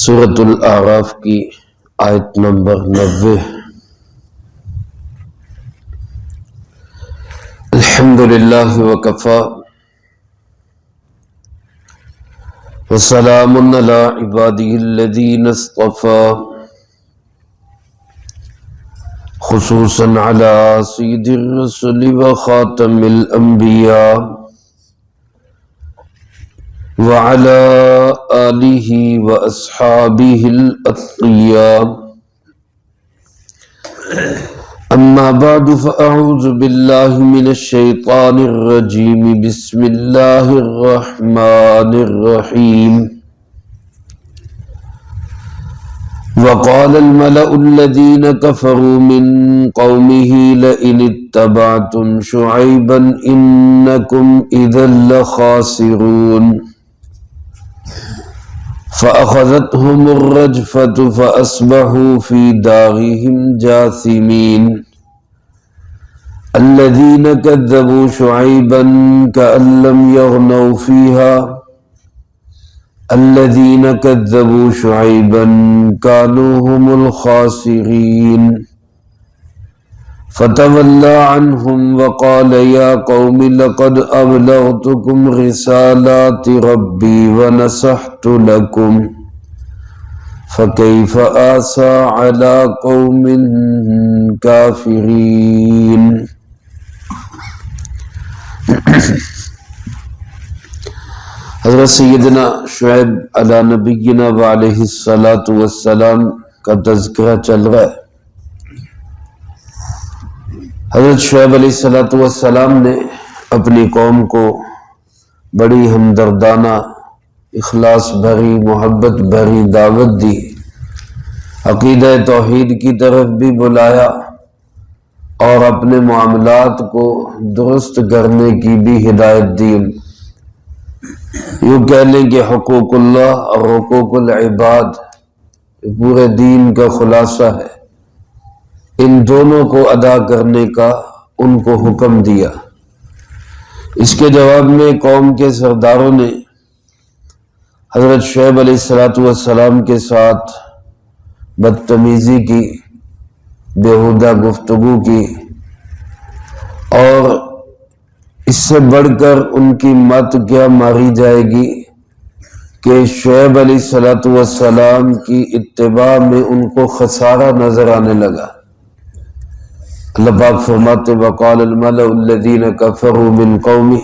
سورۃ الاعراف کی آیت نمبر 90۔ الحمدللہ وکفی وسلام علی عبادہ الذین اصطفی، خصوصا علی سید الرسل وخاتم الانبیاء وعلى آلہ واصحابہ الاتقیاء، اما بعد فاعوذ باللہ من الشیطان الرجیم، بسم اللہ الرحمن الرحیم۔ وقال الملأ الذین کفروا من قومہ لئن اتبعتم شعیبا انکم اذا لخاسرون، فأخذتهم الرجفة فأصبحوا في دارهم جاثمين۔ الذين كذبوا شعيبا كأن لم يغنوا فيها، الذين كذبوا شعيبا كانوا هم الخاسرين۔ فتولى عنهم وقال يا قوم لقد أبلغتكم رسالات ربي ونصحت لكم فكيف آسى على قوم كافرين۔ حضرت سیدنا شعیب علی نبینا وعلیہ الصلاۃ والسلام کا تذکرہ چل رہا ہے۔ حضرت شعیب علیہ السلام نے اپنی قوم کو بڑی ہمدردانہ، اخلاص بھری، محبت بھری دعوت دی، عقیدہ توحید کی طرف بھی بلایا اور اپنے معاملات کو درست کرنے کی بھی ہدایت دی۔ یوں کہہ لیں کہ حقوق اللہ اور حقوق العباد پورے دین کا خلاصہ ہے، ان دونوں کو ادا کرنے کا ان کو حکم دیا۔ اس کے جواب میں قوم کے سرداروں نے حضرت شعیب علیہ السلام کے ساتھ بدتمیزی کی، بیہودہ گفتگو کی، اور اس سے بڑھ کر ان کی مت کیا ماری جائے گی کہ شعیب علیہ السلام کی اتباع میں ان کو خسارہ نظر آنے لگا۔ اللہ پاک فرماتے وقال الملأ الذین کفروا من قومہ،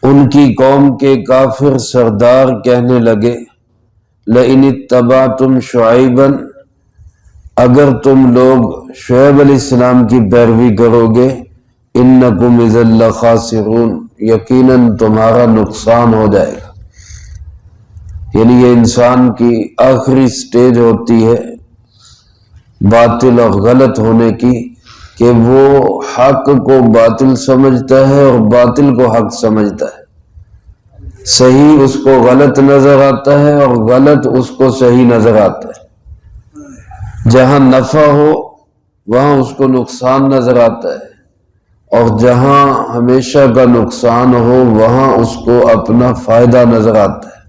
ان کی قوم کے کافر سردار کہنے لگے لئن اتبعتم شعیبا، اگر تم لوگ شعیب علیہ السلام کی پیروی کرو گے، انکم اذا لخاسرون، یقیناً تمہارا نقصان ہو جائے گا۔ یعنی یہ انسان کی آخری سٹیج ہوتی ہے باطل اور غلط ہونے کی، کہ وہ حق کو باطل سمجھتا ہے اور باطل کو حق سمجھتا ہے، صحیح اس کو غلط نظر آتا ہے اور غلط اس کو صحیح نظر آتا ہے۔ جہاں نفع ہو وہاں اس کو نقصان نظر آتا ہے، اور جہاں ہمیشہ کا نقصان ہو وہاں اس کو اپنا فائدہ نظر آتا ہے۔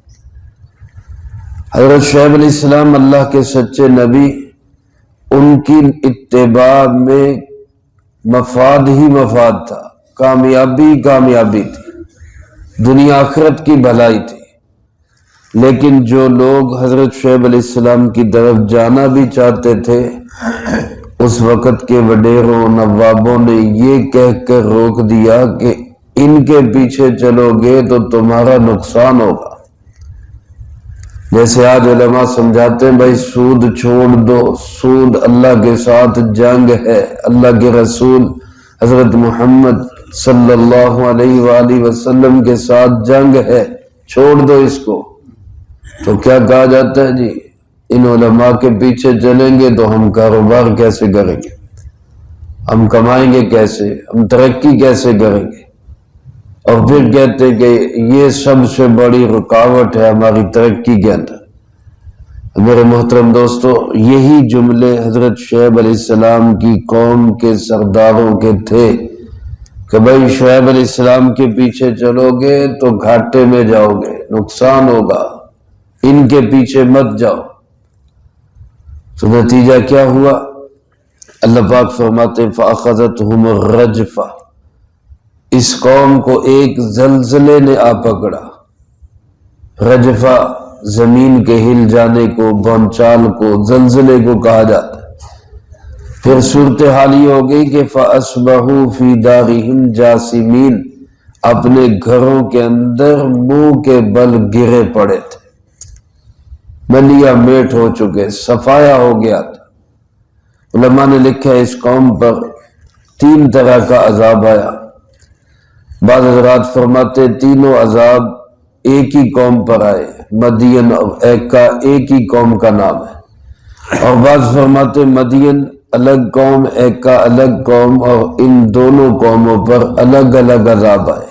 حضرت شعیب علیہ السلام اللہ کے سچے نبی، ان کی اتباع میں مفاد ہی مفاد تھا، کامیابی کامیابی تھی، دنیا آخرت کی بھلائی تھی۔ لیکن جو لوگ حضرت شعیب علیہ السلام کی طرف جانا بھی چاہتے تھے، اس وقت کے وڈیروں نوابوں نے یہ کہہ کر روک دیا کہ ان کے پیچھے چلو گے تو تمہارا نقصان ہوگا۔ جیسے آج علماء سمجھاتے ہیں بھائی سود چھوڑ دو، سود اللہ کے ساتھ جنگ ہے، اللہ کے رسول حضرت محمد صلی اللہ علیہ وآلہ وسلم کے ساتھ جنگ ہے، چھوڑ دو اس کو۔ تو کیا کہا جاتا ہے جی ان علماء کے پیچھے چلیں گے تو ہم کاروبار کیسے کریں گے، ہم کمائیں گے کیسے، ہم ترقی کیسے کریں گے، اور پھر کہتے کہ یہ سب سے بڑی رکاوٹ ہے ہماری ترقی کے اندر۔ میرے محترم دوستو، یہی جملے حضرت شعیب علیہ السلام کی قوم کے سرداروں کے تھے کہ بھائی شعیب علیہ السلام کے پیچھے چلو گے تو گھاٹے میں جاؤ گے، نقصان ہوگا، ان کے پیچھے مت جاؤ۔ تو نتیجہ کیا ہوا؟ اللہ پاک فرماتے فَأَخَذَتْهُمُ الرَّجْفَةُ، اس قوم کو ایک زلزلے نے آ پکڑا۔ رجفہ زمین کے ہل جانے کو، بھونچال کو، زلزلے کو کہا جاتا ہے۔ پھر صورتحال یہ ہو گئی کہ فَأَصْبَحُوا فِي دَارِهِمْ جَاثِمِينَ، اپنے گھروں کے اندر منہ کے بل گرے پڑے تھے، ملیا میٹ ہو چکے، صفایا ہو گیا تھا۔ علماء نے لکھا ہے اس قوم پر 3 طرح کا عذاب آیا۔ بعض حضرات فرماتے تینوں عذاب ایک ہی قوم پر آئے، مدین اور ایکا ایک ہی قوم کا نام ہے، اور بعض فرماتے مدین الگ قوم، ایکا الگ قوم، اور ان دونوں قوموں پر الگ الگ عذاب آئے۔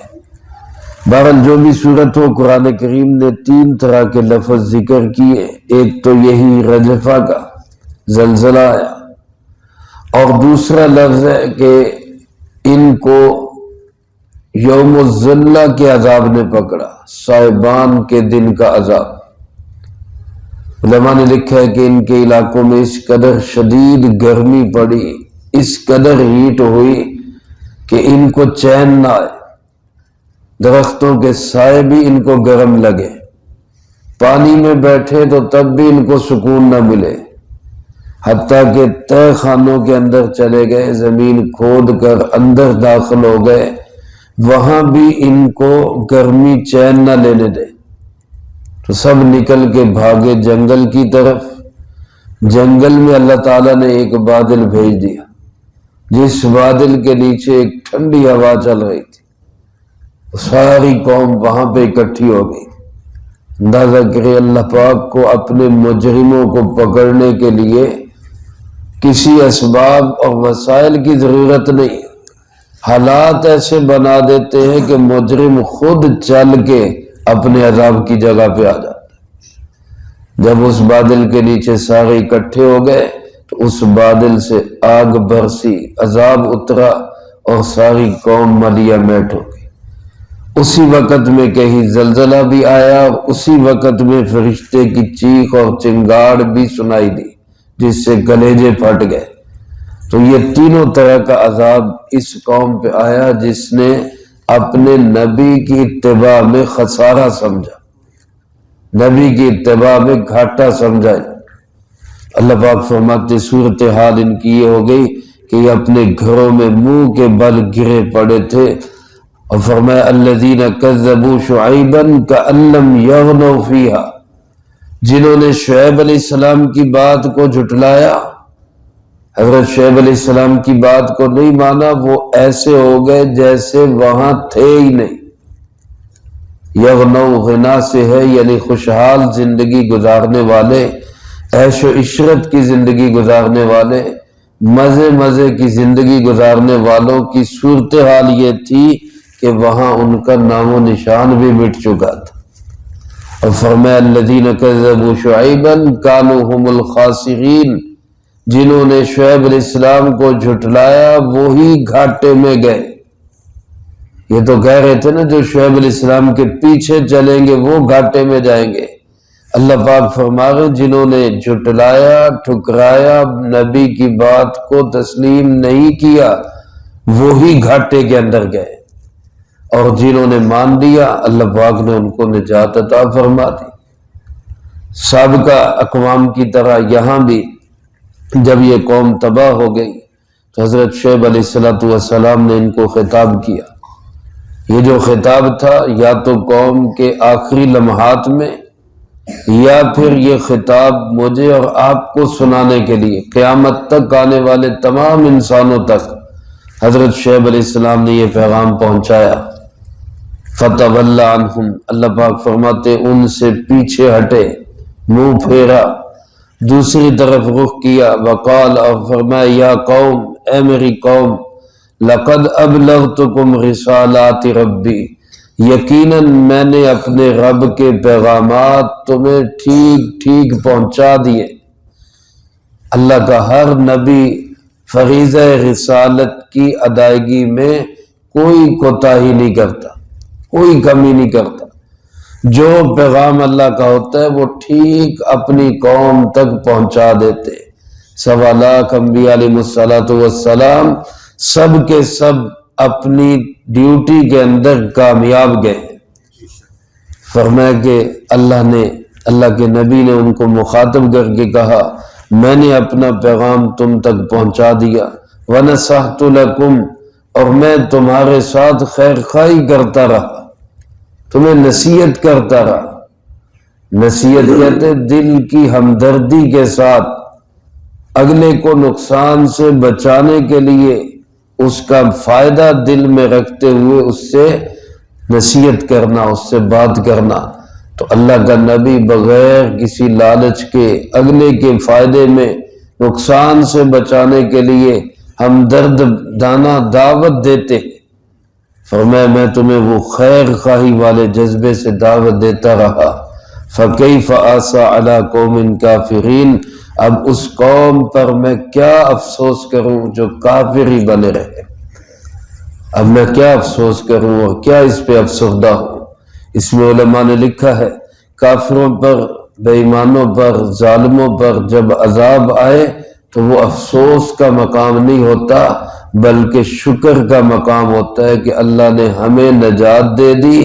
بہرحال جو بھی صورت ہو، قرآن کریم نے 3 طرح کے لفظ ذکر کیے۔ ایک تو یہی رجفہ کا زلزلہ آیا، اور دوسرا لفظ ہے کہ ان کو یوم الذلہ کے عذاب نے پکڑا، صائبان کے دن کا عذاب۔ علماء نے لکھا ہے کہ ان کے علاقوں میں اس قدر شدید گرمی پڑی، اس قدر ہیٹ ہوئی کہ ان کو چین نہ آئے، درختوں کے سائے بھی ان کو گرم لگے، پانی میں بیٹھے تو تب بھی ان کو سکون نہ ملے، حتیٰ کہ تہ خانوں کے اندر چلے گئے، زمین کھود کر اندر داخل ہو گئے، وہاں بھی ان کو گرمی چین نہ لینے دے، تو سب نکل کے بھاگے جنگل کی طرف۔ جنگل میں اللہ تعالیٰ نے ایک بادل بھیج دیا، جس بادل کے نیچے ایک ٹھنڈی ہوا چل رہی تھی، ساری قوم وہاں پہ اکٹھی ہو گئی۔ اندازہ کرے اللہ پاک کو اپنے مجرموں کو پکڑنے کے لیے کسی اسباب اور وسائل کی ضرورت نہیں، حالات ایسے بنا دیتے ہیں کہ مجرم خود چل کے اپنے عذاب کی جگہ پہ آ جاتا ہے۔ جب اس بادل کے نیچے سارے اکٹھے ہو گئے تو اس بادل سے آگ برسی، عذاب اترا، اور ساری قوم ملیا میٹ ہو گئی۔ اسی وقت میں کہیں زلزلہ بھی آیا، اور اسی وقت میں فرشتے کی چیخ اور چنگاڑ بھی سنائی دی، جس سے کلیجے پھٹ گئے۔ تو یہ تینوں طرح کا عذاب اس قوم پہ آیا جس نے اپنے نبی کی اتباع میں خسارہ سمجھا، نبی کی اتباع میں گھاٹا سمجھا۔ اللہ پاک فرماتے صورتحال ان کی یہ ہو گئی کہ یہ اپنے گھروں میں منہ کے بل گرے پڑے تھے، اور فرمایا الذین کذبوا شعیبا کأن لم یغنوا فیہا، جنہوں نے شعیب علیہ السلام کی بات کو جھٹلایا، حضرت شعیب علیہ السلام کی بات کو نہیں مانا، وہ ایسے ہو گئے جیسے وہاں تھے ہی نہیں۔ یغنو غنا سے ہے یعنی خوشحال زندگی گزارنے والے، عیش و عشرت کی زندگی گزارنے والے، مزے کی زندگی گزارنے والوں کی صورتحال یہ تھی کہ وہاں ان کا نام و نشان بھی مٹ چکا تھا۔ اور فرمایا الذین کذبوا شعیبا کانوا هم الخاسرین، جنہوں نے شعیب علیہ السلام کو جھٹلایا وہی گھاٹے میں گئے۔ یہ تو کہہ رہے تھے نا جو شعیب علیہ السلام کے پیچھے چلیں گے وہ گھاٹے میں جائیں گے۔ اللہ پاک فرما رہے جنہوں نے جھٹلایا، ٹھکرایا، نبی کی بات کو تسلیم نہیں کیا، وہی گھاٹے کے اندر گئے، اور جنہوں نے مان لیا اللہ پاک نے ان کو نجات عطا فرما دی۔ سابقہ اقوام کی طرح یہاں بھی جب یہ قوم تباہ ہو گئی تو حضرت شعیب علیہ السلام نے ان کو خطاب کیا۔ یہ جو خطاب تھا یا تو قوم کے آخری لمحات میں، یا پھر یہ خطاب مجھے اور آپ کو سنانے کے لیے قیامت تک آنے والے تمام انسانوں تک حضرت شعیب علیہ السلام نے یہ پیغام پہنچایا۔ فتولی عنہم، اللہ پاک فرماتے ان سے پیچھے ہٹے، منہ پھیرا، دوسری طرف رخ کیا، وقال، اور فرمایا یا قوم، اے میری قوم، لقد ابلغتکم رسالات ربی، یقیناً میں نے اپنے رب کے پیغامات تمہیں ٹھیک پہنچا دیے۔ اللہ کا ہر نبی فریضہ رسالت کی ادائیگی میں کوئی کوتاہی نہیں کرتا، کوئی کمی نہیں کرتا۔ جو پیغام اللہ کا ہوتا ہے وہ ٹھیک اپنی قوم تک پہنچا دیتے۔ 1.25 انبیاء علیہ الصلوۃ والسلام سب کے سب اپنی ڈیوٹی کے اندر کامیاب گئے۔ فرمایا کہ اللہ کے نبی نے ان کو مخاطب کر کے کہا، میں نے اپنا پیغام تم تک پہنچا دیا، وَنَصَحْتُ لَكُمْ، اور میں تمہارے ساتھ خیر خواہی کرتا رہا، تمہیں نصیحت کرتا رہا۔ نصیحت کہتے دل کی ہمدردی کے ساتھ اگلے کو نقصان سے بچانے کے لیے اس کا فائدہ دل میں رکھتے ہوئے اس سے نصیحت کرنا، اس سے بات کرنا۔ تو اللہ کا نبی بغیر کسی لالچ کے اگلے کے فائدے میں نقصان سے بچانے کے لیے ہمدرد دانہ دعوت دیتے۔ فرمایا میں تمہیں وہ خیر خواہی والے جذبے سے دعوت دیتا رہا۔ فَكَيْفَ آسَى عَلَىٰ قَوْمٍ كَافِرِينَ، اب اس قوم پر میں کیا افسوس کروں جو کافر ہی بنے رہے، اب میں کیا افسوس کروں اور کیا اس پہ افسردہ ہوں۔ اس میں علماء نے لکھا ہے کافروں پر، بے ایمانوں پر، ظالموں پر جب عذاب آئے تو وہ افسوس کا مقام نہیں ہوتا بلکہ شکر کا مقام ہوتا ہے کہ اللہ نے ہمیں نجات دے دی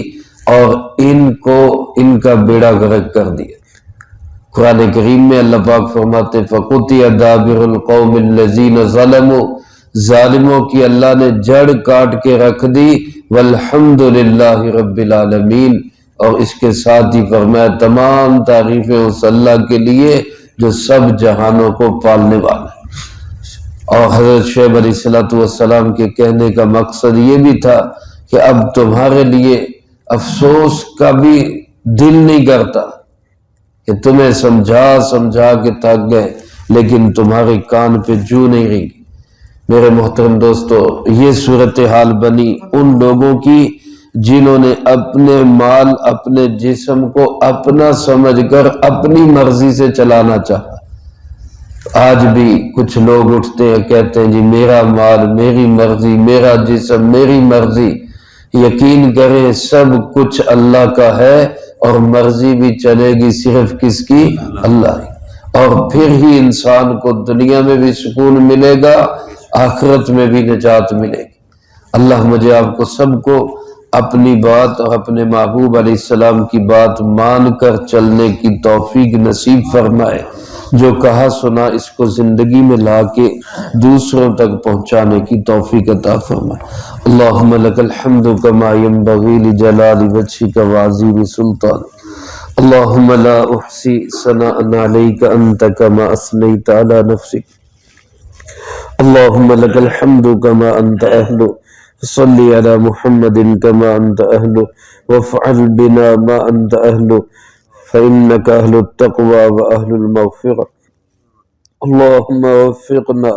اور ان کا بیڑا غرق کر دیا۔ قرآن کریم میں اللہ پاک فرماتے فَقُطِعَ دَابِرُ الْقَوْمِ الَّذِينَ ظَلَمُوا، ظالموں کی اللہ نے جڑ کاٹ کے رکھ دی، وَالْحَمْدُ لِلَّهِ رَبِّ الْعَالَمِينَ، اور اس کے ساتھ ہی فرمایا تمام تعریفیں اس اللہ کے لیے جو سب جہانوں کو پالنے والا ہے۔ اور حضرت شعیب علیہ السلام کے کہنے کا مقصد یہ بھی تھا کہ اب تمہارے لیے افسوس کا بھی دل نہیں کرتا کہ تمہیں سمجھا کے تھک گئے لیکن تمہارے کان پہ جو نہیں رہی۔ میرے محترم دوستو، یہ صورتحال بنی ان لوگوں کی جنہوں نے اپنے مال، اپنے جسم کو اپنا سمجھ کر اپنی مرضی سے چلانا چاہا۔ آج بھی کچھ لوگ اٹھتے ہیں کہتے ہیں جی میرا مال، میری مرضی، میرا جسم، میری مرضی۔ یقین کریں سب کچھ اللہ کا ہے اور مرضی بھی چلے گی صرف کس کی؟ اللہ کی۔ اور پھر ہی انسان کو دنیا میں بھی سکون ملے گا، آخرت میں بھی نجات ملے گی۔ اللہ مجھے آپ کو سب کو اپنی بات اور اپنے محبوب علیہ السلام کی بات مان کر چلنے کی توفیق نصیب فرمائے۔ جو کہا سنا اس کو زندگی میں لا کے دوسروں تک پہنچانے کی توفیق عطا فرمائے۔ اللہم لک الحمد کما ینبغی لجلال وجہک وعظیم سلطانک، اللہم لا احصی ثناء علیک انت کما اثنیت علی نفسک، اللہم لک الحمد کما انت اہل، صلی علی محمد کما انت اہل، وافعل بنا ما انت اہل، فإنك أهل التقوى وأهل المغفرة، اللهم وفقنا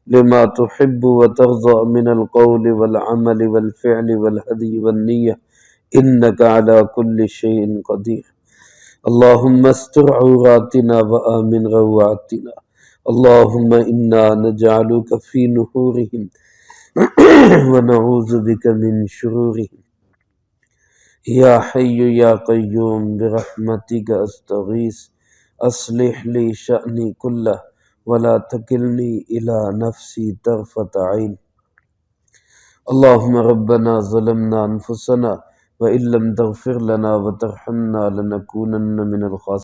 لما تحب وترضى من القول والعمل والفعل والهدي والنية إنك على كل شيء قدير، اللهم استر عوراتنا وآمن روعاتنا، اللهم إنا نجعلك في نحورهم ونعوذ بك من شرورهم، یا حی یا قیوم برحمتک استغیث اصلح لی شأنی کلہ ولا تکلنی الی نفسی طرفۃ عین، اللہم ربنا ظلمنا انفسنا وإن لم تغفر لنا وترحمنا لنکونن من الخاسرین۔